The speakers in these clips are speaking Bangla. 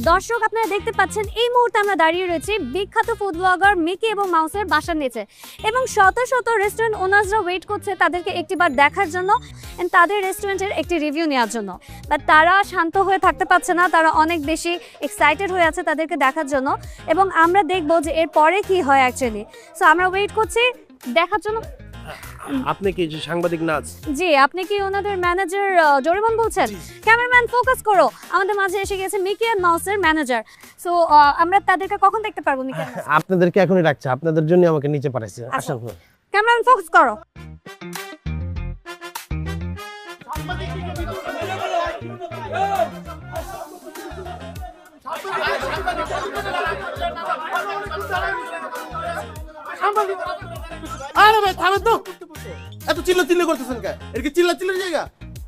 দর্শক আপনারা দেখতে পাচ্ছেন এই মুহূর্তে আমরা দাঁড়িয়ে রয়েছি বিখ্যাত ফুড ব্লগার মিকি এবং মাউসের বাসার নিচে এবং শত শত রেস্টুরেন্ট ওনার্সরা ওয়েট করছে তাদেরকে একটিবার দেখার জন্য এন্ড তাদের রেস্টুরেন্টের একটি রিভিউ নেওয়ার জন্য, বাট তারা শান্ত হয়ে থাকতে পারছে না, তারা অনেক বেশি এক্সাইটেড হয়ে আছে তাদেরকে দেখার জন্য এবং আমরা দেখব যে এর পরে কি হয় অ্যাকচুয়ালি। সো আমরা ওয়েট করছি দেখার জন্য। আপনি কি সাংবাদিক নাচ? জি, আপনি কি ওনাদের ম্যানেজার ডোরেমন বলছেন? ক্যামেরাম্যান ফোকাস করো, আমাদের মাঝে এসে গেছে মিকি এন্ড মাউসের ম্যানেজার। সো আমরা তাদেরকে কখন দেখতে পারবো মিকি? আপনাদেরকে এখনই ডাকছে, আপনাদের জন্য আমাকে নিচে পাঠাইছে। আসেন। ক্যামেরাম্যান ফোকাস করো। আরে ভাই থামেন তো, এত চিল্লা করতেছেন কে? এর কি চিল্লার জায়গা?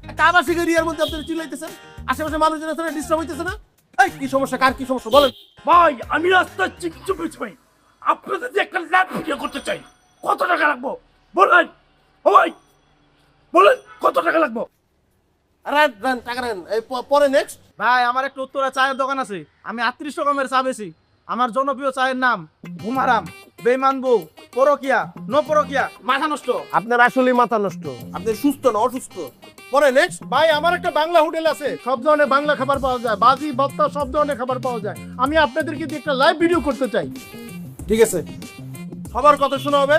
একটা আবাসিক এরিয়ার মধ্যে আপনারা চিল্লাইতেছেন, আশেপাশে মানুষজন এখানে ডিস্টার্ব হইতেছে না? এই কি সমস্যা, কার কি সমস্যা বলেন? ভাই আমি রাস্তায় চুপ ভাই, আপনাদের যে একটা ল্যাব ভিডিও করতে চাই, কত টাকা লাগবো বলেন? ও ভাই বলেন কত টাকা লাগবো? রান টাকা নেন, এই পরে নেক্সট। ভাই আমার একটা উত্তরা চায়ের দোকান আছে, আমি 38 রকমের চা বেশি। আমার জনপ্রিয় চায়ের নাম ঘুমারাম, বেইমান বউ, পরকিয়া, নো পরকিয়া, মাথা নষ্ট। আপনার আসলেই মাথা নষ্ট, আপনি সুস্থ না অসুস্থ? পরে নেক্সট। ভাই আমার একটা বাংলা হোটেল আছে, সব ধরনের বাংলা খাবার পাওয়া যায়, বাজি ভত্তা সব ধরনের খাবার পাওয়া যায়। আমি আপনাদেরকে দিয়ে একটা লাইভ ভিডিও করতে চাই। ঠিক আছে, সবার কথা শোনা হবে।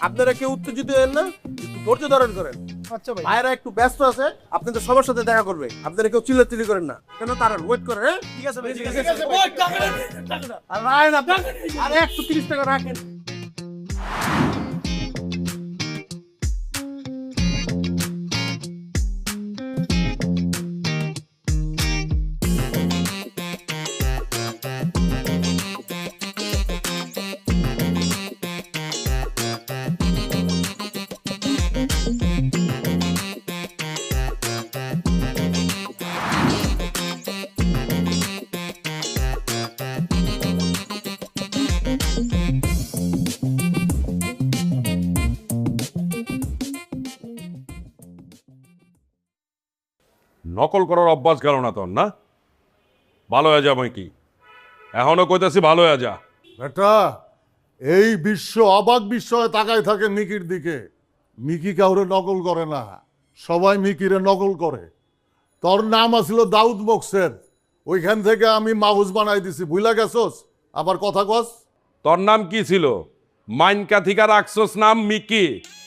আপনারা কেউ উত্তেজিত হন না, একটু ধৈর্য ধারণ করেন। আচ্ছা ভাই। ভাইরা একটু ব্যস্ত আছে, আপনাদের সবার সাথে দেখা করবে। আপনারা কেউ চিল্লাচিল্লি করেন না, কেন তারা ওয়েট করে। হ্যাঁ ঠিক আছে ভাই, ঠিক আছে। আর রাখেন আপনি, আর 130 টাকা রাখেন। নকল করার অভ্যাস গেল না তোর, না? ভালো হয়ে যা কি এখনো কইতাছি, ভালো হয়ে যা। বেটা, এই বিশ্ব অবাক বিস্ময়ে তাকায় থাকে মিকির দিকে। মিকি কাউরে নকল করে না, সবাই মিকিরে নকল করে। তোর নাম আসছিল দাউদ বক্সের, ওইখান থেকে আমি মাহুজ বানাই দিছি, ভুলা গেছস? আবার কথা কস। তোর নাম কি ছিল? মাইনকা থিকা রাখছস নাম মিকি,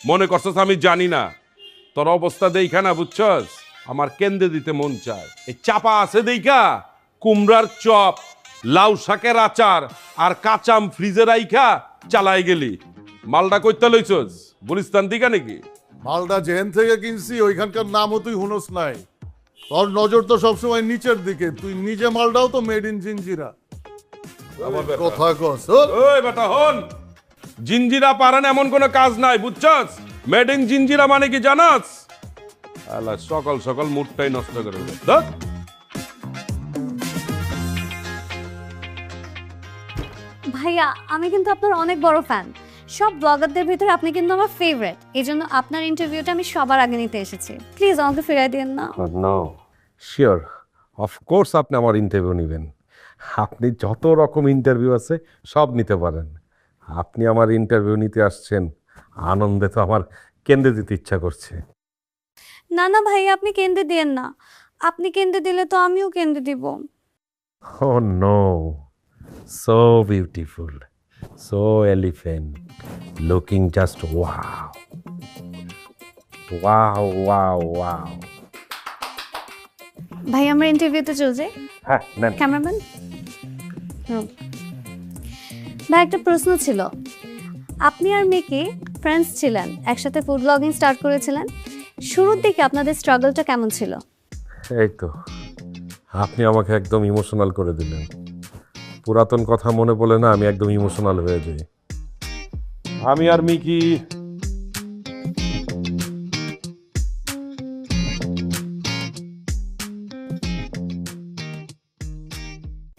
মনে করছস আমি জানি না? তোর অবস্থা দেইখা না, বুঝছস আমার কেন্দ্রে দিতে মন চায়। এই চাপা আছে দেইখা কুমড়ার চপ, লাউ শাকের আচার আর কাঁচাম ফ্রিজে রাইখা চালাই গেলি। মালটা কইতে লইছস গুলিস্তান দিকা নাকি? মালটা জেন থেকে কিনছি, ওইখানকার নামও তুই হুনস নাই। তোর নজর তো সবসময় নিচের দিকে, তুই নিজে মালটাও তো মেড ইন জিঞ্জিরা। কথা কস। ওই বেটা হন, জিঞ্জিরা পারেন এমন কোনো কাজ নাই, বুঝছস? মেড ইন জিঞ্জিরা মানে কি জানাস? আলা সকাল সকাল মুডটাই নষ্ট করে দিল। ভাইয়া আমি কিন্তু আপনার অনেক বড় ফ্যান, সব ব্লগারদের ভিতরে আপনি কিন্তু আমার ফেভারিট, এই জন্য আপনার ইন্টারভিউটা আমি সবার আগে নিতে এসেছি। প্লিজ আমাকে ফিরিয়ে দিন না। নো শিওর, অফকোর্স আপনি আমার ইন্টারভিউ নেবেন। আপনি যত রকম ইন্টারভিউ আছে সব নিতে পারেন। আপনি আমার ইন্টারভিউ নিতে আসছেন, আনন্দে তো আমার কেন্দ্রে দিতে ইচ্ছা করছে। না না ভাইয়া, আপনি কেন্দ্রে দিয়েন না, আপনি কেন্দ্রে দিলে তো আমিও কেন্দ্রে দিব। Oh no, so beautiful, so elephant, looking just wow wow wow wow. ভাই আমরা ইন্টারভিউতে চলে যাই। হ্যাঁ নেন। ক্যামেরাম্যান। ভাই একটা প্রশ্ন ছিল, আপনি আর মিকি ফ্রেন্ডস ছিলেন, একসাথে ফুড ব্লগিং স্টার্ট করেছিলেন, শুরুর দিকে আপনাদের স্ট্রাগলটা কেমন ছিল? এই তো আপনি আমাকে একদম ইমোশনাল করে দিলেন। পুরাতন কথা মনে পড়লে না আমি একদম ইমোশনাল হয়ে যাই। আমি আর মিকি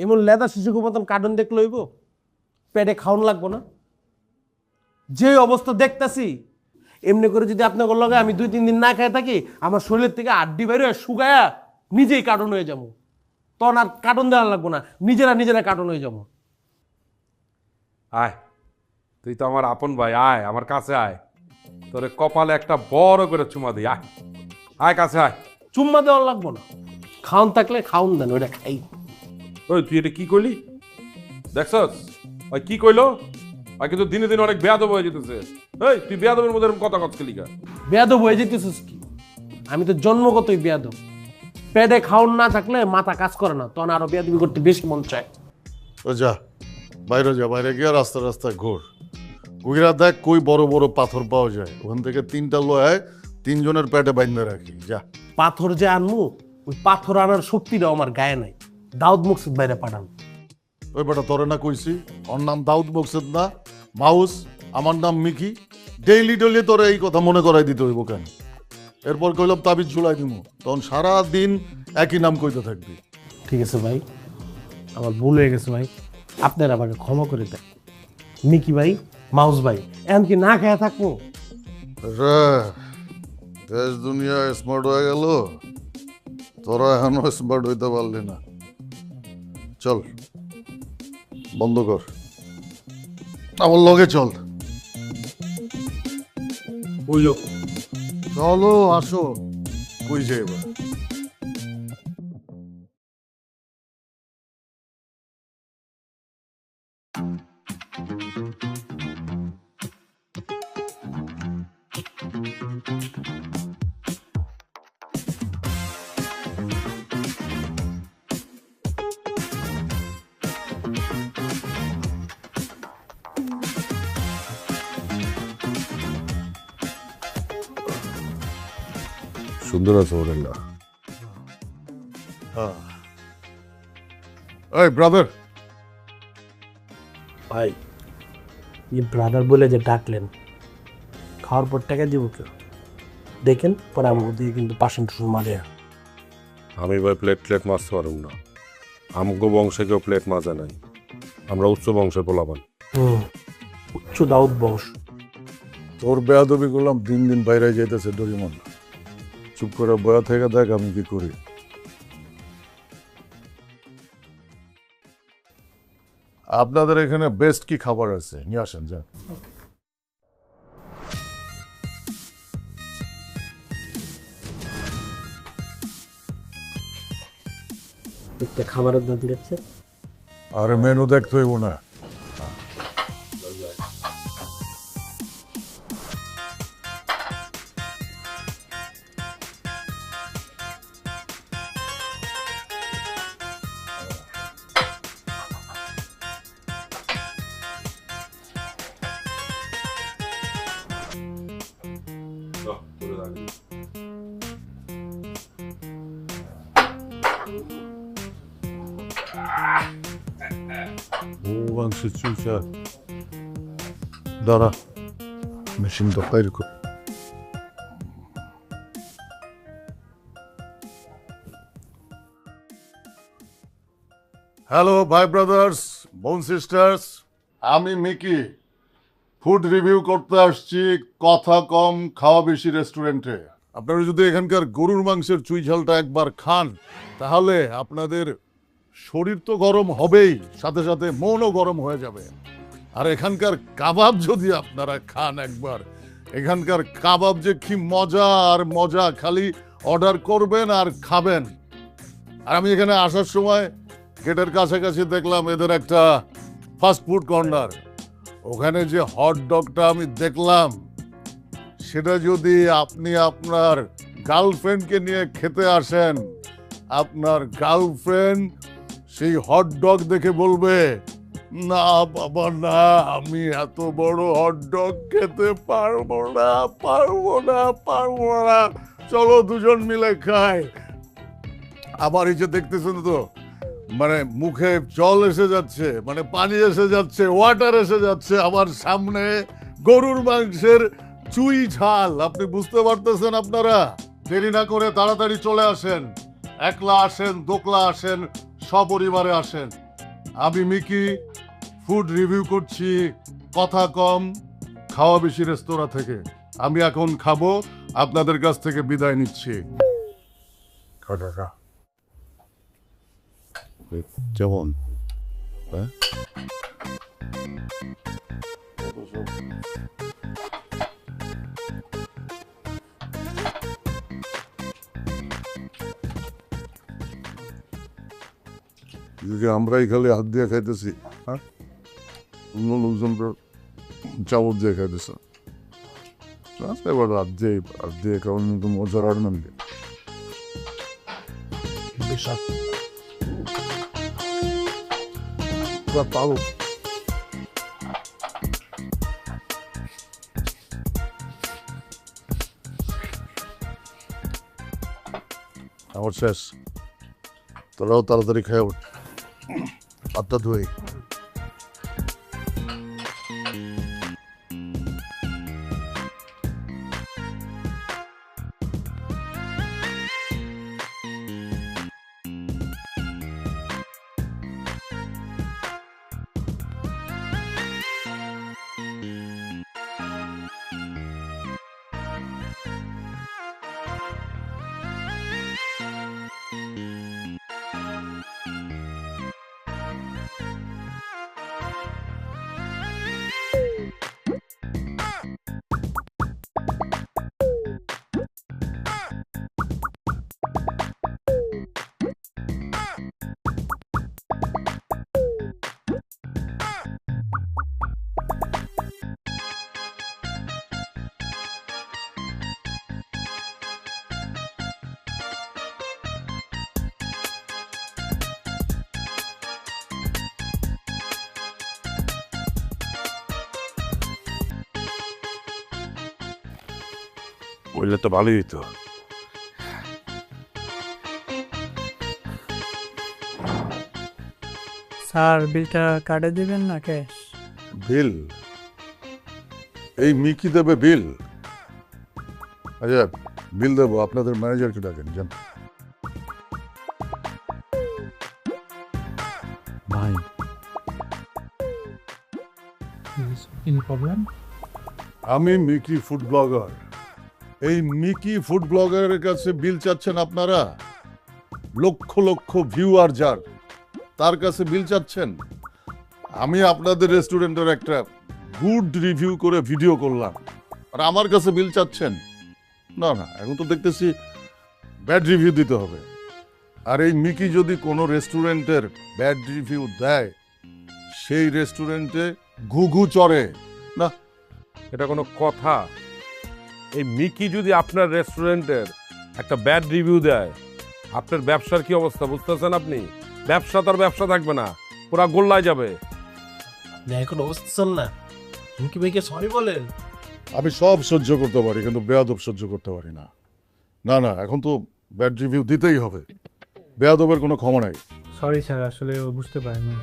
এমন লেদা শিশুকে মতন কার্টুন দেখলে হইব? পেটে খাওয়ান লাগবো না? যে অবস্থা দেখতেছি এমনি করে যদি আপনাকে লগে আমি 2-3 দিন না খাই থাকি, আমার শরীরের থেকে আড্ডি বাইরে শুকায়া নিজেই কার্টুন হয়ে যাবো। তখন আর কার্টুন দেওয়া লাগবো না, নিজেরা কার্টুন হয়ে যাবো। আয়, তুই তো আমার আপন ভাই, আয় আমার কাছে আয়, তোরে কপালে একটা বড় করে চুমা দিই, আয় আয় কাছে আয়। চুম্মা দেওয়া লাগবো না, খাওন থাকলে খাওন দেন, ওইটা খাই। ওই তুই এটা কি কইলি দেখছস? ওই কি কইলো? ওই কিন্তু দিনে দিনে অনেক বেয়াদব হয়ে যেতেছে। এই তুই বেয়াদবের মধ্যে এরকম কথা কচ্ছিলি কা? বেয়াদব হয়ে যেতেছিস কি? আমি তো জন্মগতই বেয়াদব। পেটে খাওন না থাকলে মাথা কাজ করে না, তখন আরো বেয়াদবি করতে বেশি মন চায়। ও যা বাইরে গিয়ে রাস্তায় ঘুরে দেখ কই বড় বড় পাথর পাওয়া যায়, ওখান থেকে 3টা লয় 3 জনের পেটে বাইন্ধে রাখি। যা পাথর যে আনমু, ওই পাথর আনার শক্তিটাও আমার গায়ে নাই। দাউদ মুকসিদ বাইরে পাঠান। ওই বেটা তোরে না কইছি ওর নাম দাউদ বকসেদ না, মাউস, আমার নাম মিকি। ডেইলি তোরে এই কথা মনে করাই দিতে হইব কেন? এরপর কইলাম তাবিজ ঝুলাই দিব, তখন সারা দিন একই নাম কইতে থাকবি। ঠিক আছে ভাই, আমার ভুল হয়ে গেছে ভাই, আপনারা আমাকে ক্ষমা করে দেন। মিকি ভাই, মাউস ভাই, এমনকি না খেয়ে থাকবো? রে দেশ দুনিয়া স্মার্ট হয়ে গেল, তোরা এখনো স্মার্ট হইতে পারলি না। চল বন্ধ কর, আমার লগে চল। বুঝলো? চলো আসো, কই যাই এবার? সুন্দর আছে হোটেলটা। এই ব্রাদার, ভাই এই ব্রাদার বলে যে ডাকলেন, খাওয়ার পর টাকা দিব কেউ? দেখেন পরে আমার দিয়ে কিন্তু পার্সেন্ট মারে। আমি ভাই প্লেট মারতে পারব না, আমগো বংশে কেউ প্লেট মাজা নাই, আমরা উচ্চ বংশের পোলাপান। উচ্চ দাউদ বংশ। তোর বেয়াদবি করলাম দিন দিন বাইরে যাইতেছে ডরিমন। চুপ করে বয়া থেকে দেখ আমি কি করি। আপনাদের এখানে বেস্ট কি খাবার আছে নিয়ে আসেন। যান একটা খাবারের দাম দিচ্ছে। আর মেনু দেখতে হইব না। মাংসের চুইচা দাঁড়া, মেশিনটা বাইরে কর। হ্যালো ভাই ব্রাদার্স, বোন সিস্টার্স, আমি মিকি ফুড রিভিউ করতে আসছি কথা কম খাওয়া বেশি রেস্টুরেন্টে। আপনারা যদি এখানকার গরুর মাংসের চুই ঝালটা একবার খান তাহলে আপনাদের শরীর তো গরম হবেই, সাথে সাথে মনও গরম হয়ে যাবে। আর এখানকার কাবাব যদি আপনারা খান একবার, এখানকার কাবাব যে কি মজা আর মজা, খালি অর্ডার করবেন আর খাবেন। আর আমি এখানে আসার সময় গেটের কাছাকাছি দেখলাম এদের একটা ফাস্ট ফুড কর্নার। ওখানে যে হট ডগটা আমি দেখলাম, সেটা যদি আপনি আপনার গার্লফ্রেন্ডকে নিয়ে খেতে আসেন, আপনার গার্লফ্রেন্ড সেই হট ডগ দেখে বলবে, না বাবা না, আমি এত বড় হট ডগ খেতে পারবো না, চলো দুজন মিলে খাই। আবার এই যে দেখতেছেন তো, মানে মুখে জল এসে যাচ্ছে, মানে পানি এসে যাচ্ছে, ওয়াটার এসে যাচ্ছে আমার সামনে গরুর মাংসের চুই ঝাল। আপনি বুঝতে পারতেছেন? আপনারা দেরি না করে তাড়াতাড়ি চলে আসেন, একলা আসেন, দোকলা আসেন, সপরিবারে আসেন। আমি মিকি ফুড রিভিউ করছি কথা কম খাওয়া বেশি রেস্তোরাঁ থেকে। আমি এখন খাবো, আপনাদের কাছ থেকে বিদায় নিচ্ছি। যেমন হ্যাঁ আমরাই খালি হাত দিয়ে খাইতেছি, হ্যাঁ অন্য লোকজন চামচ দিয়ে খাইতেছে। এবার হাত দিয়ে খাওয়ার মতো মজার আর না পাবো। আমার শেষ, তোরাও তাড়াতাড়ি খেয়ে ওঠ, হাতটা ধুয়ে। বললে তো ভালোই হইতো। স্যার বিলটা কাটে দিবেন না ক্যাশ? বিল? এই মিকি দেবে বিল? আচ্ছা বিল দেবো, আপনাদের ম্যানেজারকে ডাকেন যান। ভাই এনি প্রবলেম? আমি মিকি ফুড ব্লগার। এই মিকি ফুড ব্লগারের কাছে বিল চাচ্ছেন আপনারা? লক্ষ লক্ষ ভিউয়ার যার, তার কাছে বিল চাচ্ছেন? আমি আপনাদের রেস্টুরেন্টের একটা গুড রিভিউ করে ভিডিও করলাম, আর আমার কাছে বিল চাচ্ছেন? না না, এখন তো দেখতেছি ব্যাড রিভিউ দিতে হবে। আর এই মিকি যদি কোনো রেস্টুরেন্টের ব্যাড রিভিউ দেয়, সেই রেস্টুরেন্টে ঘুঘু চড়ে না। এটা কোনো কথা? এই মিকি যদি আপনার রেস্টুরেন্টের একটা ব্যাড রিভিউ দেয়, আপনার ব্যবসার কি অবস্থা বুঝতেছেন আপনি? ব্যবসা তার ব্যবসা থাকবে না, পুরা গোল্লায় যাবে। এখন অবস্থা না, মিকি ভাইকে সরি বলেন। আমি সব সহ্য করতে পারি, কিন্তু বেয়াদব সহ্য করতে পারি না। না না, এখন তো ব্যাড রিভিউ দিতেই হবে, বেয়াদবের কোনো ক্ষমা নাই। সরি স্যার, আসলে ও বুঝতে পারেনি।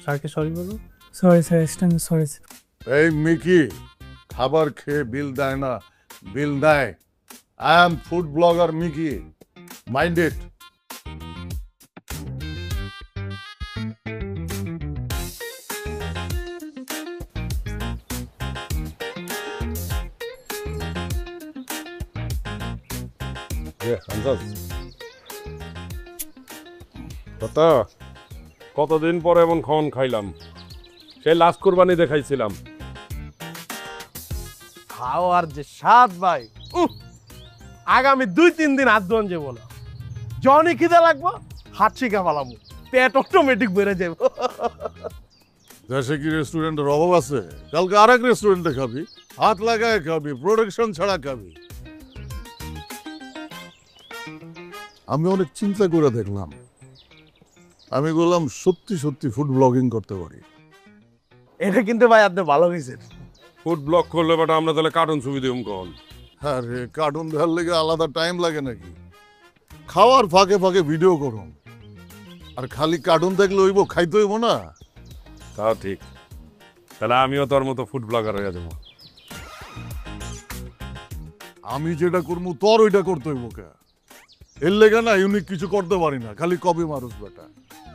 স্যারকে সরি বলো। Sorry sir, extend sorry sir. এই মিকি খাবার খেয়ে বিল দেয় না, বিল দেয়। I am food blogger Mickey, mind it. কতদিন পরে এমন খাওয়ান খাইলাম, সেই লাস্ট কোরবানি দেখাইছিলাম। খাওয়ার যে স্বাদ ভাই, আগামী 2-3 দিন হাত ধোয়ান যাবো না। জনই খিদে লাগবো, হাত শিখা ফেলামো, পেট অটোমেটিক বেড়ে যাবো। দেশে কি রেস্টুরেন্টের অভাব আছে? কালকে আরেক রেস্টুরেন্টে খাবি, হাত লাগায় খাবি, প্রোডাকশন ছাড়া খাবি। আমি অনেক চিন্তা করে দেখলাম, আমি বললাম সত্যি সত্যি ফুড ব্লগিং করতে পারি। এটা কিন্তু ভাই আপনি ভালো হয়েছেন। ফুড ব্লগ করলে বেটা আমরা তাহলে কার্টুন ছবি দিম কল। হ্যাঁ রে, কার্টুন দেখার লেগে আলাদা টাইম লাগে নাকি? খাওয়ার ফাঁকে ফাঁকে ভিডিও করুন। আর খালি কার্টুন দেখলে হইব, খাইতে হইব না। তাও ঠিক, তাহলে আমিও তোর মতো ফুড ব্লগার হয়ে যাবো। আমি যেটা করবো তোর ওইটা করতে হইব কে? এর লেগে না ইউনিক কিছু করতে পারি না, খালি কপি মারুস বেটা।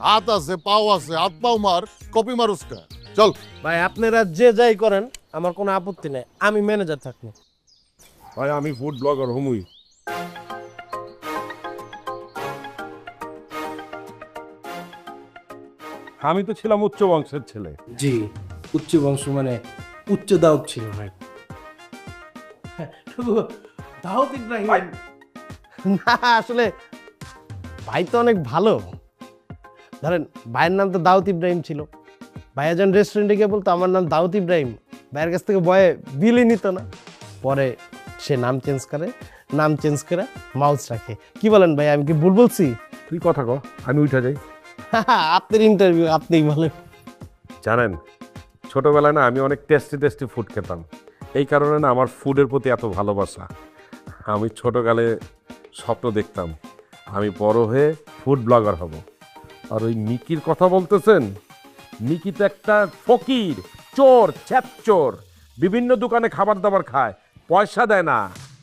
হাত আছে, পাও আছে, হাত পাও মার, কপি মারুস কে? চল ভাই আপনারা যে যাই করেন আমার কোনো আপত্তি নেই, আমি ম্যানেজার থাকবো। ভাই আমি ফুড ব্লগার হমুই। আমি তো ছিলাম উচ্চ বংশের ছেলে। জি, উচ্চ বংশ মানে উচ্চ দাউদ ছিল ভাই। দাউদ ইব্রাহিম না, আসলে ভাই তো অনেক ভালো। ধরেন ভাইয়ের নাম তো দাউদ ইব্রাহিম ছিল, ভাইয়া যখন রেস্টুরেন্টে গিয়ে বলতো আমার নাম দাউদ ইব্রাহিম, ভাইয়ের কাছ থেকে ভয়ে বিলই নিত না। পরে সে নাম চেঞ্জ করে মাউস রাখে। কি বলেন ভাই, আমি কি ভুল বলছি? তুই কথা কও, আমি উঠে যাই। আপনার ইন্টারভিউ, আপনিই বলেন। জানেন, ছোটবেলায় না আমি অনেক টেস্টি ফুড খেতাম, এই কারণে না আমার ফুডের প্রতি এত ভালোবাসা। আমি ছোটকালে স্বপ্ন দেখতাম আমি বড় হয়ে ফুড ব্লগার হব। আর ওই মিকির কথা বলতেছেন, মিকি তো একটা ফকির, চোর, ছ্যাপচোর, বিভিন্ন দোকানে খাবার দাবার খায়, পয়সা দেয় না,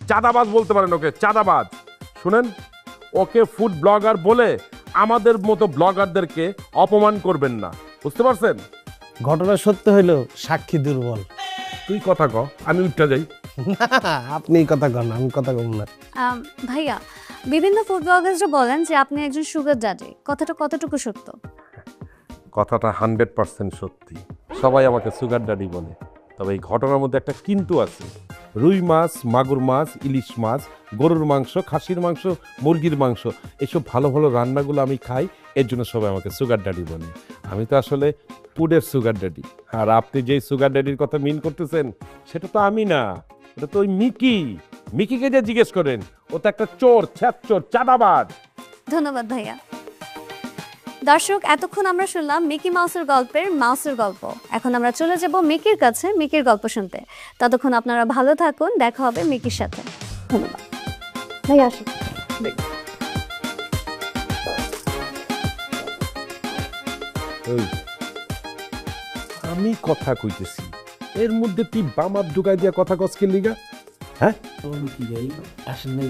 চাঁদাবাজ বলতে পারেন ওকে, চাঁদাবাজ। শুনেন, ওকে ফুড ব্লগার বলে আমাদের মতো ব্লগারদেরকে অপমান করবেন না, বুঝতে পারছেন? ঘটনা সত্য হইলেও সাক্ষী দুর্বল। তুই কথা ক, আমি উঠে যাই। আপনি কথা কন, আমি কথা কম না। ভাইয়া, বিভিন্ন ফুড ব্লগার্সরা বলেন যে আপনি একজন সুগার ড্যাডি, কথাটা কতটুকু সত্য? কথাটা 100% সত্যি। সবাই আমাকে সুগার ড্যাডি বলে, তবে এই ঘটনার মধ্যে একটা কিন্তু আছে। রুই মাছ, মাগুর মাছ, ইলিশ মাছ, গরুর মাংস, খাসির মাংস, মুরগির মাংস, এসব ভালো ভালো রান্নাগুলো আমি খাই, এর জন্য সবাই আমাকে সুগার ড্যাডি বলে। আমি তো আসলে ফুডের সুগার ড্যাডি। আর আপনি যেই সুগার ড্যাডির কথা মিন করতেছেন সেটা তো আমি না, এটা তো ওই মিকিকে যে জিজ্ঞেস করেন, ও তো একটা চোর, ছ্যাপচোর, চাঁদাবাজ। ধন্যবাদ ভাইয়া। দর্শক, এতক্ষণ আমরা শুনলাম মিকি মাউসের গল্পের মাউসের গল্প। এখন আমরা চলে যাব মিকির কাছে মিকির গল্প শুনতে। ততক্ষণ আপনারা ভালো থাকুন, দেখা হবে মিকির সাথে। ধন্যবাদ ভাইয়া, আসি। আমি কথা কইতেছি, এর মধ্যে তুই বামার ঢুকাই দিয়া কথা কসকে লিগা? হ্যাঁ, কি যাই আসলে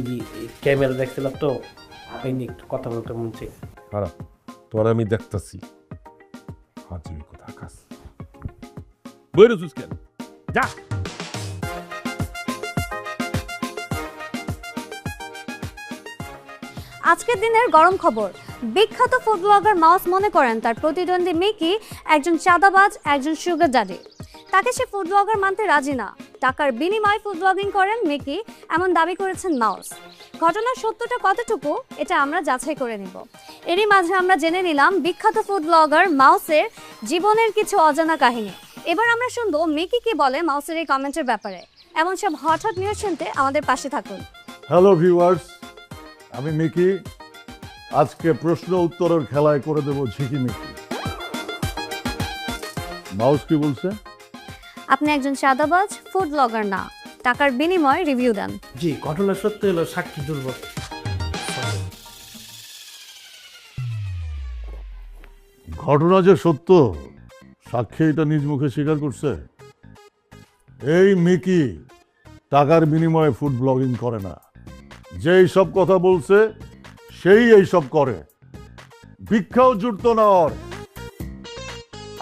ক্যামেরা দেখছিলাম তো, একটু কথা বলতে মন চাই। খারাপ, তোর আমি দেখতেছি। হাজির কথা কাজ বইরুস কেন? যা। আজকের দিনের গরম খবর, বিখ্যাত ফুড ব্লগার মাউস মনে করেন তার প্রতিদ্বন্দ্বী মিকি একজন চাঁদাবাজ, একজন সুগার ড্যাডি। তাকে সে ফুড ব্লগার মানতে রাজি না। টাকার বিনিময়ে ফুড ব্লগিং করেন মিকি, এমন দাবি করেছেন মাউস। ঘটনার সত্যটা কতটুকু এটা আমরা যাচাই করে নিব। এরই মাঝে আমরা জেনে নিলাম বিখ্যাত ফুড ব্লগার মাউসের জীবনের কিছু অজানা কাহিনী। এবার আমরা শুনবো মিকি কি বলে মাউসের এই কমেন্টের ব্যাপারে। এমন সব হঠাৎ নিউজ শুনতে আমাদের পাশে থাকুন। হ্যালো ভিউয়ার্স, আমি মিকি। আজকে প্রশ্ন উত্তরের খেলায় করে দেব ঝিকিমিকি। মাউস কি বলছে? আপনি একজন চাঁদাবাজ, ফুড ব্লগার না, টাকার বিনিময়ে রিভিউ দেন। জি, ঘটনা সত্য হলো সাক্ষী দুর্বল। ঘটনা যে সত্য, সাক্ষী এটা নিজ মুখে স্বীকার করছে। এই মিকি টাকার বিনিময়ে ফুড ব্লগিং করে না। যেই সব কথা বলছে সেই এইসব করে। ভিক্ষাও জুটতো না ওর।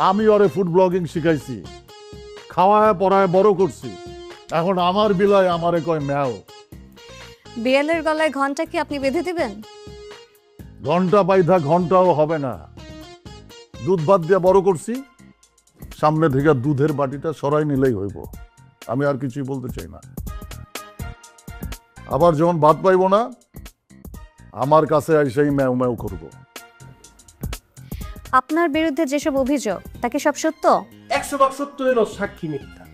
আমি ওরে ফুড ব্লগিং শিখাইছি, খাওয়ায় পড়ায় বড় করছি। এখন আমার বিলায় আমারে কয় ম্যাও। বিড়ালের গলায় ঘন্টা কি আপনি বেঁধে দিবেন? ঘন্টা বাইধা ঘন্টাও হবে না। দুধ ভাত দিয়ে বড় করছি, সামনে থেকে দুধের বাটিটা সরাই নিলেই হইব। আমি আর কিছুই বলতে চাই না। আবার যখন ভাত পাইব না, আমার কাছে এসেই ম্যাও ম্যাও করব। আপনার বিরুদ্ধে যেসব অভিযোগ তা কি সব সত্য? 100% সত্য হলো সাক্ষী মিথ্যা।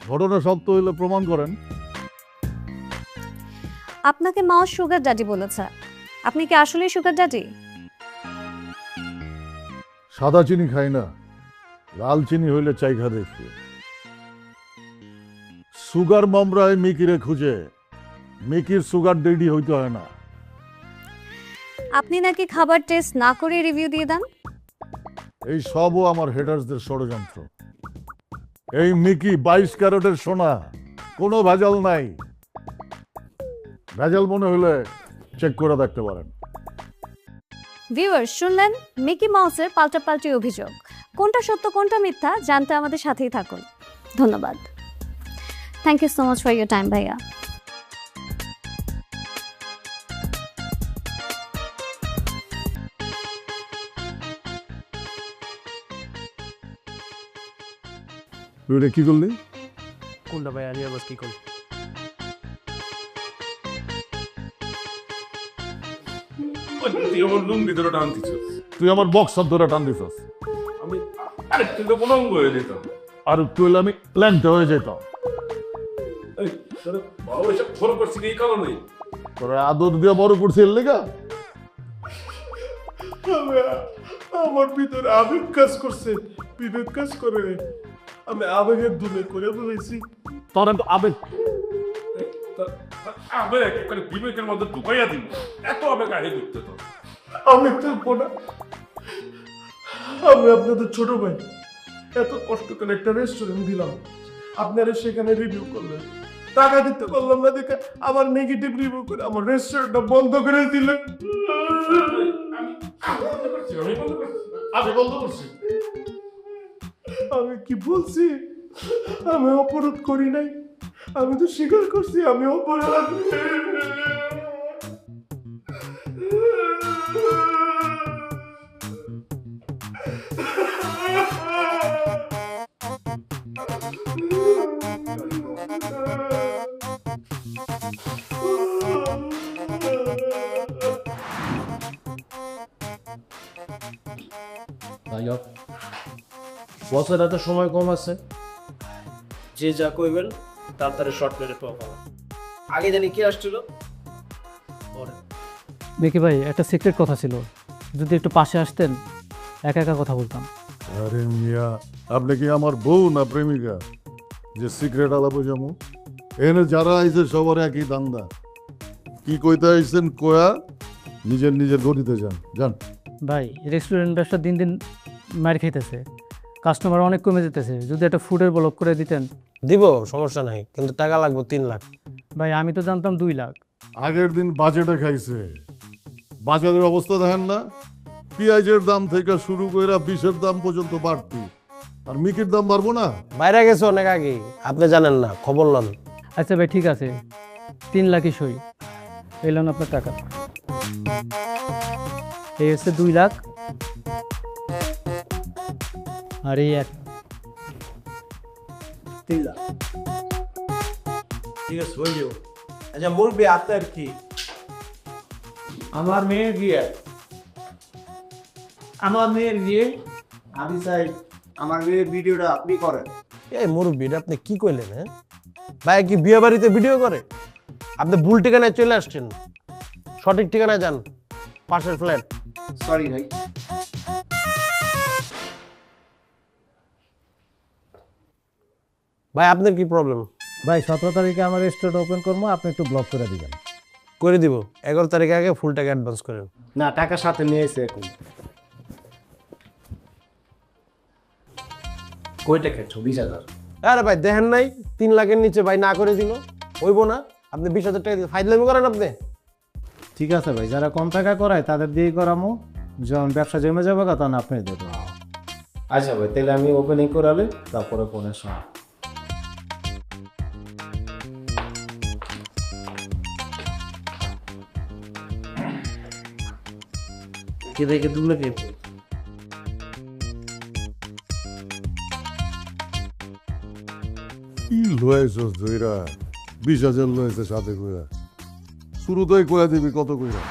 ঘটনা সত্য হইলে প্রমাণ করেন। আপনাকে মাও সুগার ড্যাডি বলেছে, আপনি কি আসলেই সুগার ড্যাডি? সাদা চিনি খাই না, লাল চিনি হইলে চাইখা দেখি। সুগার মামরায় মিকিরে খুঁজে, মিকির সুগার ডেডি হইতে হয় না। আপনি নাকি খাবার টেস্ট না করে রিভিউ দিয়ে দেন? এই সবও আমার হেটার্সদের ষড়যন্ত্র। এই মিকি 22 ক্যারেটের সোনা, কোনো ভেজাল নাই। ভেজাল মনে হলে চেক করে দেখতে পারেন। ভিউয়ার্স, শুনলেন মিকি মাউসের পাল্টাপাল্টি অভিযোগ। কোনটা সত্য কোনটা মিথ্যা জানতে আমাদের সাথেই থাকুন। ধন্যবাদ। Thank you so much for your time ভাইয়া। তুই এটা কি করলি? কোনটা ভাই আলিয়া বাস কি করি? তুই আমার লুঙ্গি ধরে টানতিছিস। তুই আমার বক্সার ধরে টান দিছস। আমি আরেকটু তো পলঙ্গ হয়ে যেত। আর তুই হলে আমি প্ল্যান্ট হয়ে যেতাম। এই তোর বাবা এসব ফোন করছি এই কারণে। তোরা আদর দিয়ে বড় করছি এর লেগা? আমার ভিতরে আবেগ কাজ করছে, বিবেক কাজ করে নাই। আমি আবেগের দুলে করে বলেছি। তোর তো আবেগ আবেগ এখানে বিবেকের মধ্যে ঢুকাইয়া দিল। এত আবেগ আহে ঢুকতে তো। আমি থাকবো না। আমি আপনাদের ছোট ভাই, এত কষ্ট করে একটা রেস্টুরেন্ট দিলাম, আপনারা সেখানে রিভিউ করলেন, টাকা দিতে পারলাম না দেখে আবার নেগেটিভ রিভিউ করে আমার রেস্টুরেন্টটা বন্ধ করে দিলেন। আমি বলতে পারছি। আমি কি বলছি? আমি অপরাধ করি নাই, আমি তো স্বীকার করছি আমি অপরাধ। বছর এত সময় কম আছে, যে যা কইবেন তাড়াতাড়ি শর্ট প্লেটে পাবো। আগে জানি কে আসছিল? দেখি ভাই একটা সিক্রেট কথা ছিল, যদি একটু পাশে আসতেন একা একা কথা বলতাম। আরে মিয়া, আপনি কি আমার বউ না প্রেমিকা যে সিক্রেট আলাপ যাবো? এখানে যারা আইছে সবার একই দান্দা। কি কইতে আইছেন কয়া নিজের নিজের গতিতে যান যান। ভাই রেস্টুরেন্ট ব্যবসা দিন দিন মার খাইতেছে, কাস্টমার অনেক কমে যেতেছে, যদি একটা ফুডের ব্লক করে দিতেন। দিব সমস্যা নাই, কিন্তু টাকা লাগবে 3 লাখ। ভাই আমি তো জানতাম 2 লাখ। আগের দিন বাজেটে খাইছে, বাজারের অবস্থা দেখেন না? পেঁয়াজের দাম থেকে শুরু করে বিষের দাম পর্যন্ত বাড়তি, আর মিকির দাম বাড়বো না? বাইরে গেছে অনেক আগে, আপনি জানেন না, খবর লন। আচ্ছা ভাই ঠিক আছে, 3 লাখই সই। এলেন আপনার টাকা, এই হচ্ছে 2 লাখ, আর এই 1। 3 লাখ। ঠিক আছে হয়ে যাও। আচ্ছা বলবে আপনার কি? আমার মেয়ের বিয়ে, আমার মেয়ের বিয়ে। আমি চাই আমার মেয়ের ভিডিওটা আপনি করেন। এই মুরব্বীর আপনি কি কইলেন? হ্যাঁ ভাই, কি বিয়ে বাড়িতে ভিডিও করে? আপনি ভুল ঠিকানায় চলে আসছেন, সঠিক ঠিকানায় যান, পাশের ফ্ল্যাট। সরি ভাই। ভাই আপনার কি প্রবলেম? ভাই 17 তারিখে আমার রেস্টুরেন্ট ওপেন করবো, আপনি একটু ব্লক করে দিবেন। করে দিব, 11 তারিখে আগে ফুল টাকা অ্যাডভান্স করেন। না টাকা সাথে নিয়ে এসে এখন। কয় টাকা? 24,000। আরে ভাই দেখেন নাই 3 লাখের নিচে ভাই না করে দিল, হইব না? আপনি 20,000 টাকা দিয়ে ফাইজলামি করেন আপনি। ঠিক আছে ভাই, যারা কম টাকা করায় তাদের দিয়েই করামো, যখন ব্যবসা জমে যাবে তখন আপনি দেবেন। আচ্ছা ভাই, তাহলে আমি ওপেনিং করালে তারপরে ফোনের সময়। কে দেখে 2 লাখে? কি লয়েছস ধইরা? 20,000 লয়েছে সাথে কইরা। শুরুতেই কইয়া দিবি কত কইরা?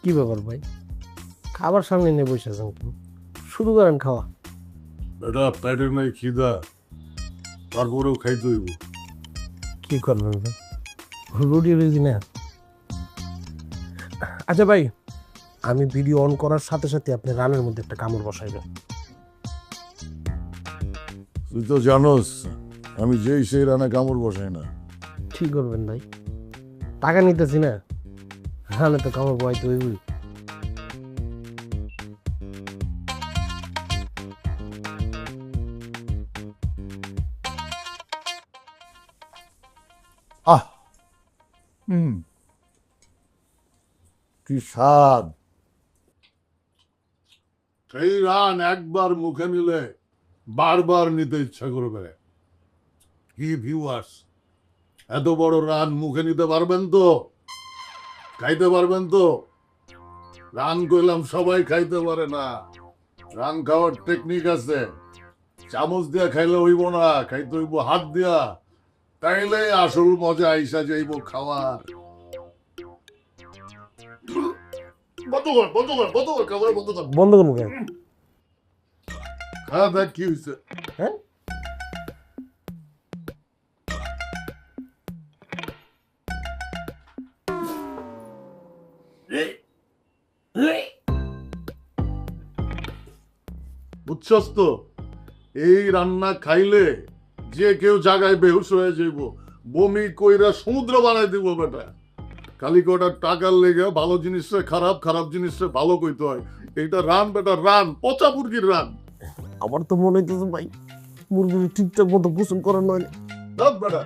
কি ব্যাপার ভাই, খাবার সামনে নিয়ে বসে আছেন, শুরু করেন খাওয়া। এটা পেটের নাই খিদা, তারপরেও খাইতে হইব। কি করবেন ভাই, রুটি রুজি না। আচ্ছা ভাই, আমি ভিডিও অন করার সাথে সাথে আপনি রানের মধ্যে একটা কামড় বসাইবেন। তুই তো জানোস আমি যেই সেই রানে কামড় বসাই না। ঠিক করবেন ভাই, টাকা নিতেছি না, রানে তো কামড় বসাইতে হইবই। আহ কি স্বাদ! সেই রান একবার মুখে নিলে বারবার নিতে ইচ্ছা করবে। কি ভিউয়ার্স, এত বড় রান মুখে নিতে পারবেন তো? খাইতে পারবেন তো? রান কইলাম সবাই খাইতে পারে না, রান খাওয়ার টেকনিক আছে। চামচ দিয়া খাইলে হইব না, খাইতে হইব হাত দিয়া, তাইলে আসল মজা আইসা যাইব খাওয়ার। বন্ধ কর, বন্ধ কর, বন্ধ কর, খাবার বন্ধ কর। বন্ধ করবো কেন? হ্যাঁ দেখ কি হয়েছে। হ্যাঁ বুঝছস তো, এই রান্না খাইলে যে কেউ জায়গায় বেহুশ হয়ে যাইব, বমি কইরা সমুদ্র বানাই দিব বেটা। খালি কটা টাকার লেগে ভালো জিনিসটা খারাপ, খারাপ জিনিসটা ভালো কইতে হয়। এইটা রান বেটা, রান, পচা মুরগির রান। আমার তো মনে হইতেছে ভাই মুরগি ঠিকঠাক মতো গোসল করার নয়। দাও বেটা।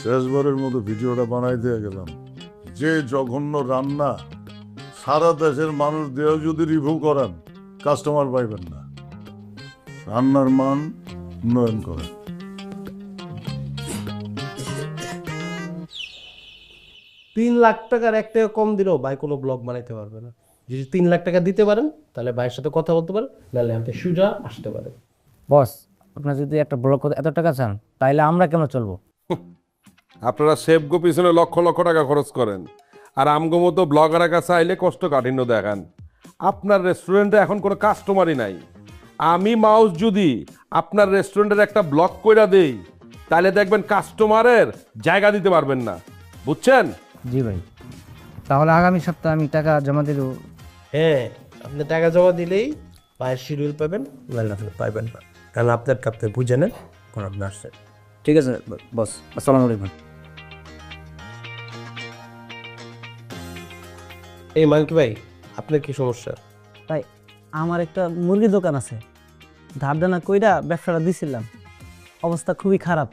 শেষবারের মতো ভিডিওটা বানাই দিয়ে গেলাম। যে জঘন্য রান্না সারা দেশের মানুষ দেহ যদি রিভিউ করেন, কাস্টমার পাইবেন না। রান্নার মান উন্নয়ন করেন। ৳3,00,000 1 টাকা কম দিলেও ভাই কোনো ব্লগ বানাইতে পারবে না। যদি ৳3,00,000 দিতে পারেন তাহলে ভাইয়ের সাথে কথা বলতে পারেন, নাহলে আমাকে সুজা আসতে পারে। বস, আপনার যদি একটা ব্লগ করতে এত টাকা চান তাইলে আমরা কেন চলবো? আপনারা সেফগো পিছনে লক্ষ লক্ষ টাকা খরচ করেন, আর আমগো মতো ব্লগারের কাছে আইলে কষ্ট কাঠিন্য দেখান। আপনার রেস্টুরেন্টে এখন কোনো কাস্টমারই নাই। আমি মাউস যদি আপনার রেস্টুরেন্টের একটা ব্লগ কইরা দেই, তাহলে দেখবেন কাস্টমারের জায়গা দিতে পারবেন না, বুঝছেন? জি ভাই, তাহলে আগামী সপ্তাহে আমি টাকা জমা দিয়ে দেবো। হ্যাঁ, আপনি টাকা জমা দিলেই ভাইয়ের শিডিউল পাবেন, নাহলে আপনি পাইবেন না। কারণ আপনার কাপতে বুঝে নেন কোন আপনি আসছেন। ঠিক আছে বস, আসসালামু আলাইকুম। এই মাঙ্কি ভাই, আপনার কি সমস্যা? ভাই, আমার একটা মুরগির দোকান আছে, ধার দেনা কইরা ব্যবসাটা দিছিলাম, অবস্থা খুবই খারাপ।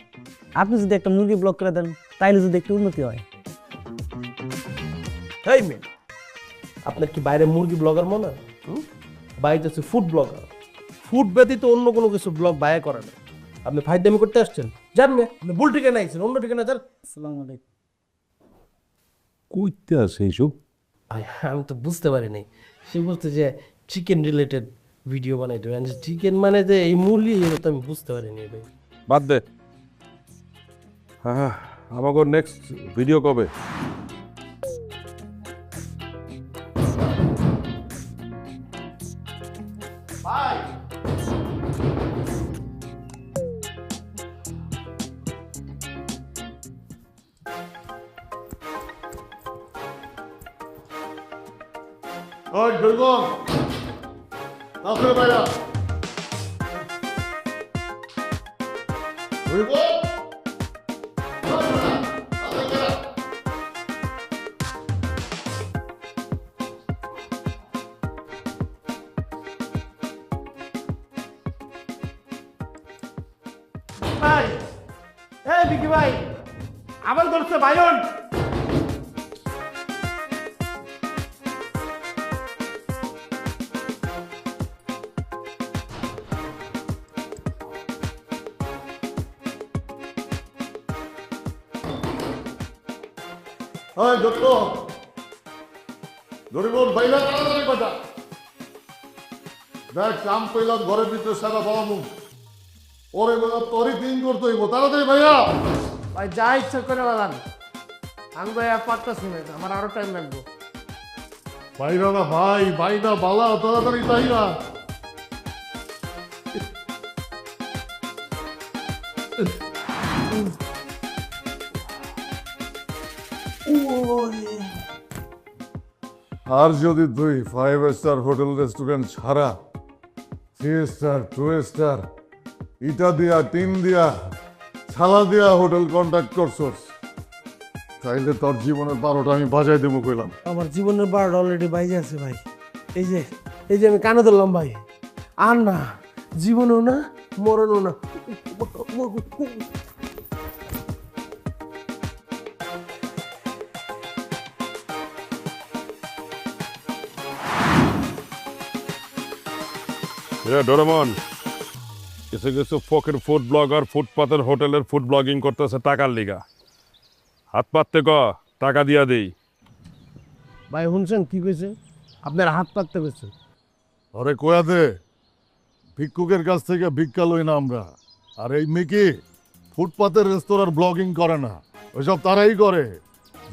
আপনি যদি একটা মুরগি ব্লক করে দেন তাইলে যদি একটু উন্নতি হয়। হেই মেন, আপনার কি বাইরে মুরগি ব্লগার মনে হয়? বাইরে হচ্ছে ফুড ব্লগার। ফুড ব্যতীত অন্য কোনো কিছু ব্লগ বাইরে করে না। আপনি ফাইদামি করতে আসছেন, জানবে আপনি ভুল ঠিকানা আইছেন, অন্য ঠিকানা যান। আসসালামু আলাইকুম। কইতে আছে এইসব? আমি তো বুঝতে পারিনি। সে বলতে যে চিকেন রিলেটেড ভিডিও বানাইতে, চিকেন মানে যে এই মুরগি, এটা তো আমি বুঝতে পারিনি ভাই। বাদ দে। হ্যাঁ, আমাকে নেক্সট ভিডিও কবে? ওই দুর্গম, কাউকে বাইরা। দুর্গম, ভাই, এই বিকি ভাই, আবার ধরছে ভাইয়ন। ওই যত দরিবন বাইরা তাড়াতাড়ি বাজা। দেখ কাম পেলাম ঘরের ভিতরে সারা বাবা মুখ, ওরে বলা তোরই দিন করতে হইব, তাড়াতাড়ি ভাইয়া। ভাই যা ইচ্ছা করে বাগান, আমি ভাই আর পারতাছি না, আমার আরো টাইম লাগবে। বাইরা না ভাই, বাইনা বালা, তাড়াতাড়ি তাইরা। আর যদি তুই 5 স্টার হোটেল রেস্টুরেন্ট ছাড়া 3 স্টার 2 স্টার ইটা দিয়া টিন দিয়া ছালা দিয়া হোটেল কন্ট্যাক্ট করছস, তাইলে তোর জীবনের 12টা আমি বাজাই দেবো কইলাম। আমার জীবনের 12টা অলরেডি বাইজে আছে ভাই। এই যে আমি কানে ধরলাম ভাই, আর না জীবনও না মরণও না। ডোরেমন, কিছু কিছু ফকের ফুড ব্লগার ফুটপাতের হোটেলের ফুড ব্লগিং করতেছে টাকার লিগা। হাত পাততে টাকা দিয়া দেই। ভাই শুনছেন কি কইছে? আপনার হাত পাততে কইছে। আরে কয়া দে, ভিক্ষুকের কাছ থেকে ভিক্ষা লই না আমরা। আর এই মিকি ফুটপাতের রেস্তোরাঁর ব্লগিং করে না, ওইসব তারাই করে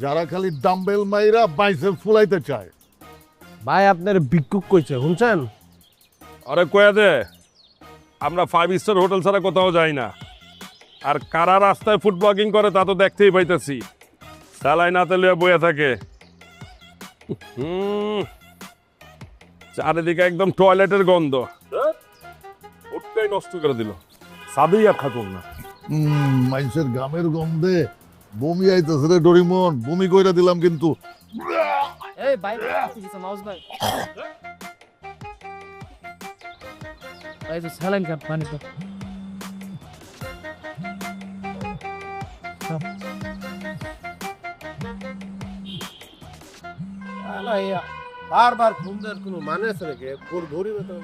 যারা খালি ডাম্বেল মাইরা বাইসেপ ফুলাইতে চায়। ভাই আপনার ভিক্ষুক কইছে শুনছেন? আরে কয়া দে, আমরা 5 স্টার হোটেল ছাড়া কোথাও যাই না। আর কারা রাস্তায় ফুড ব্লগিং করে তা তো দেখতেই পাইতেছি। সালাই না তেলিয়া বইয়া থাকে। চারিদিকে একদম টয়লেটের গন্ধ, ওটাই নষ্ট করে দিল। সাদেই আর থাকুক না। মানুষের গামের গন্ধে বমি আইতেছে রে ডরিমন, বমি কইরা দিলাম কিন্তু। এই ভাই মাউস ভাই ভাই তো স্যালাইন খাপ পানি তো বারবার ফোন দেওয়ার কোনো মানে আছে নাকি? ফোন ধরি না তো।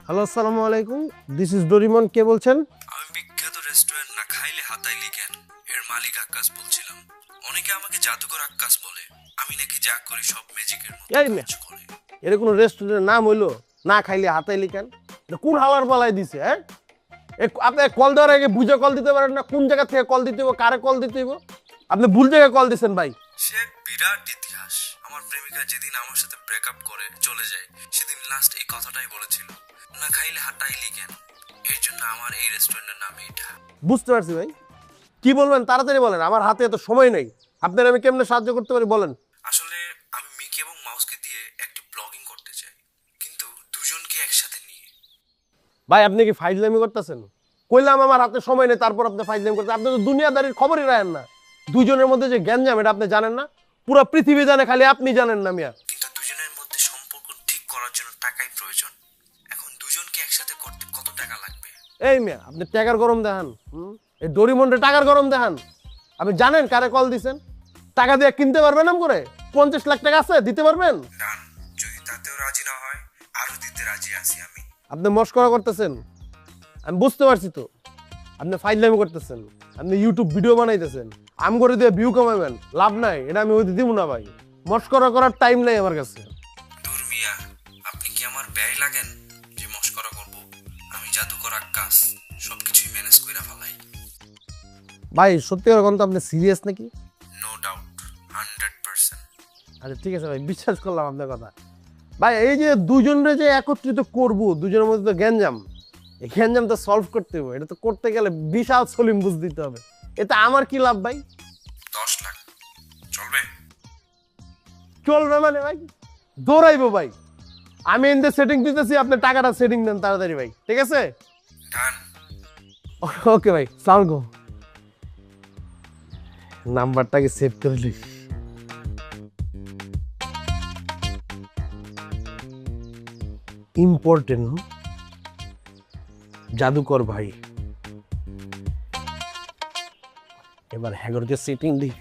হ্যালো, আসসালামু আলাইকুম, দিস ইজ ডোরিমন। কে বলছেন? আমি বিখ্যাত রেস্টুরেন্ট না খাইলে হাতাইলি কেন এর মালিক আক্কাস বলছিলাম। অনেকে আমাকে জাদুকর আক্কাস বলে, আমি নাকি যা করি সব ম্যাজিকের মতো এই মেয়ে, কাজ করে। এর কোনো রেস্টুরেন্টের নাম হইলো না খাইলে হাতাইলি কেন? এটা কোন হালার পালাই দিছে? হ্যাঁ, আপনি কল দেওয়ার আগে বুঝে কল দিতে পারেন না? কোন জায়গা থেকে কল দিতে হইব, কারে কল দিতে হইব? আপনি ভুল জায়গায় কল দিচ্ছেন ভাই। সে এক বিরাট ইতিহাস। আমার প্রেমিকা যেদিন আমার সাথে ব্রেকআপ করে চলে যায়, সেদিন লাস্ট এই কথাটাই বলেছিল, না খাইলে হাতাইলি কেন। এর জন্য আমার এই রেস্টুরেন্টের নাম এটা। বুঝতে পারছি ভাই, কি বলবেন তাড়াতাড়ি বলেন, আমার হাতে এত সময় নেই। আপনার আমি কেমনে সাহায্য করতে পারি বলেন। আসলে আমি মিকি এবং মাউসকে দিয়ে একটু ব্লগিং করতে চাই, কিন্তু দুজনকে একসাথে নিয়ে। ভাই আপনি কি ফাইজলামি করতেছেন? কইলাম আমার হাতে সময় নেই, তারপর আপনি ফাইজলামি করতেছেন। আপনি তো দুনিয়াদারির খবরই রাখেন না। দুজনের মধ্যে যে গ্যাঞ্জাম এটা আপনি জানেন না? পুরো পৃথিবী জানে, খালি আপনি জানেন না মিয়া। কিন্তু দুজনের মধ্যে সম্পর্ক ঠিক করার জন্য টাকাই প্রয়োজন। এখন দুজনকে একসাথে করতে কত টাকা লাগবে? এই মিয়া, আপনি টাকার গরম দেখান। এই ডরিমন্ডে টাকার গরম দেখান। আপনি জানেন কারে কল দিছেন? টাকা দিয়ে কিনতে পারবেন নাম করে? 50 লাখ টাকা আছে, দিতে পারবেন? ডান, যদি তাতেও রাজি না হয় আরো দিতে রাজি আছি আমি। আপনি মস্করা করতেছেন, আমি বুঝতে পারছি তো। আপনি ফাইজলামি করতেছেন, আপনি ইউটিউব ভিডিও বানাইতেছেন, আম করে দিয়ে ভিউ কমাবেন, লাভ নাই। এটা আমি ওই দিব না ভাই, মস্করা করার টাইম নাই আমার কাছে। দূর মিয়া, আপনি কি আমার ব্যয় লাগেন যে মস্করা করব? আমি জাদুকর আক্কাস, সবকিছুই ম্যানেজ কইরা ফেলাই। ভাই সত্যি কথা বলতে আপনি সিরিয়াস নাকি? No doubt, 100%। আচ্ছা ঠিক আছে ভাই, বিশ্বাস করলাম আপনার কথা। ভাই এই যে দুজনরে যে একত্রিত করব, দুজনের মধ্যে তো গ্যাঞ্জাম, এই গ্যাঞ্জাম তো সলভ করতে হবে। এটা তো করতে গেলে বিশাল সলিম বুঝ দিতে হবে। এতে আমার কি লাভ ভাই? 10 লাখ চলবে? চলবে মানে ভাই দৌড়াইবো ভাই। আমি এনদের সেটিং দিতেছি, আপনি টাকাটা সেটিং দেন তাড়াতাড়ি ভাই, ঠিক আছে? ডান। ওকে ভাই, সালাম আলাইকুম। নাম্বারটাকে সেভ করে লিখ। ইম্পর্টেন্ট জাদুকর ভাই। এবার হ্যাগরকে সেটিং দি।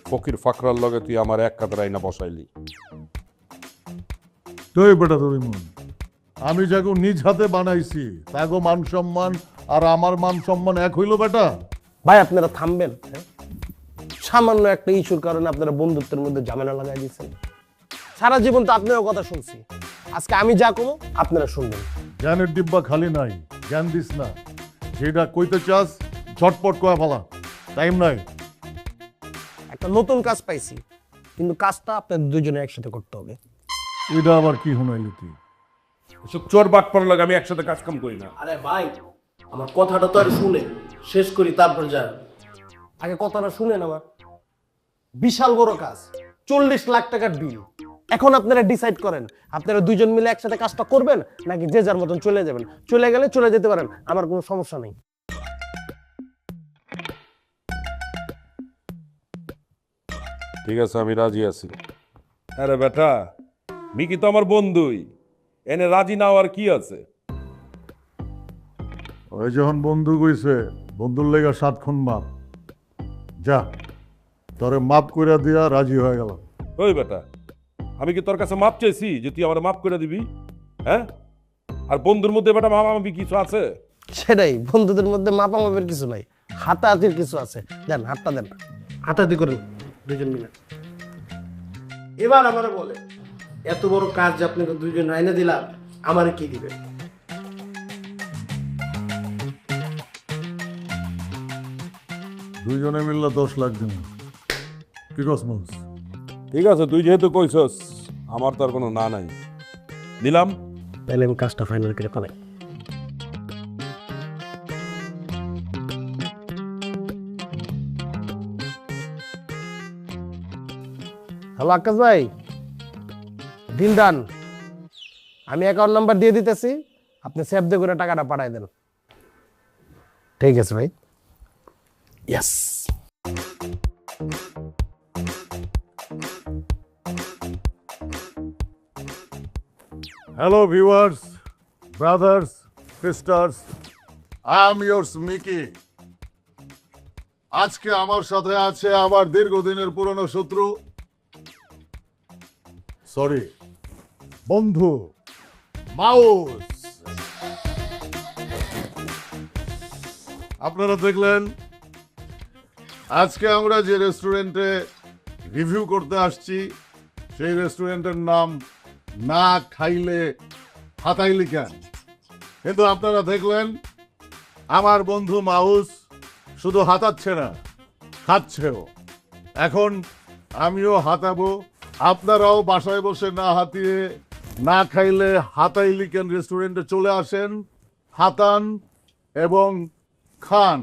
ফকির ফাকরার লগে তুই আমার এক কাতার আইনা বসাইলি। তুই বেটা ডরিমন, আমি যাকে নিজ হাতে বানাইছি তাকে মান সম্মান আর আমার মান সম্মান এক হইল বেটা? ভাই আপনারা থামবেন? হ্যাঁ, সামান্য একটা ইস্যুর কারণে আপনারা বন্ধুত্বের মধ্যে ঝামেলা লাগাই দিয়েছেন। সারা জীবন তো আপনার কথা শুনছি, আজকে আমি যা করবো আপনারা শুনবেন। জ্ঞানের ডিব্বা খালি নাই, জ্ঞান দিস না। যেটা কইতে চাস ঝটপট কয়া ফেলা, টাইম নাই। একটা নতুন কাজ পাইছি, কিন্তু কাজটা আপনাদের দুজনে একসাথে করতে হবে। এটা আবার কি শুনাইলি তুই? এসব চোর বাট পড়ার লাগে আমি একসাথে কাজ কাম করি না। আরে ভাই আমার কথাটা তো আর শুনে শেষ করি, তারপর যা। আগে কথাটা শুনেন আমার। বিশাল বড় কাজ, 40 লাখ টাকার বিল। এখন আপনারা ডিসাইড করেন, আপনারা দুইজন মিলে একসাথে কাজটা করবেন নাকি যে যার মতন চলে যাবেন। চলে গেলে চলে যেতে পারেন, আমার কোনো সমস্যা নেই। ঠিক আছে, আমি রাজি আছি। আরে বেটা, মিকি তো আমার বন্ধুই, এনে রাজি না হওয়ার কি আছে? ওই যখন বন্ধু কইছে বন্ধুর লেগা 7 খুন মাপ, যা তোরে মাপ কইরা দিয়া রাজি হয়ে গেল। ওই বেটা, আমি কি তোর কাছে মাপ চাইছি যে তুই আমার মাপ করে দিবি? হ্যাঁ, আর বন্ধুর মধ্যে বেটা মাপামাপি কিছু আছে? সেটাই, বন্ধুদের মধ্যে মাপামাপের কিছু নাই, হাতাহাতির কিছু আছে। দেন হাতটা দেন, হাতাহাতি করেন দুজন মিলে। এবার আমারে বলে, এত বড় কাজ যে আপনাকে দুইজন আইনে দিলাম, আমারে কি দিবে? দুইজনে মিললে 10 লাখ দিন। কি কস মাউস? ঠিক আছে, তুই যেহেতু কইছস, আমার তো আর কোনো না নাই, দিলাম। তাহলে আমি কাজটা ফাইনাল করে ফেলাই। হ্যালো আকাশ ভাই, ডিল ডান। আমি অ্যাকাউন্ট নাম্বার দিয়ে দিতেছি, আপনি সেভ দিয়ে করে টাকাটা পাঠাই দেন। ঠিক আছে ভাই। Yes. Hello viewers, brothers, sisters, I am yours Mickey. আজকে আমার সাথে আছে আমার দীর্ঘদিনের পুরনো শত্রু, সরি বন্ধু, মাউস। আপনারা দেখলেন আজকে আমরা যে রেস্টুরেন্টে রিভিউ করতে আসছি, সেই রেস্টুরেন্টের নাম না খাইলে হাতাইলি কেন। কিন্তু আপনারা দেখলেন আমার বন্ধু মাউস শুধু হাতাচ্ছে না, খাচ্ছেও। এখন আমিও হাতাবো, আপনারাও বাসায় বসে না হাতিয়ে না খাইলে হাতাইলি কেন রেস্টুরেন্টে চলে আসেন, হাতান এবং খান।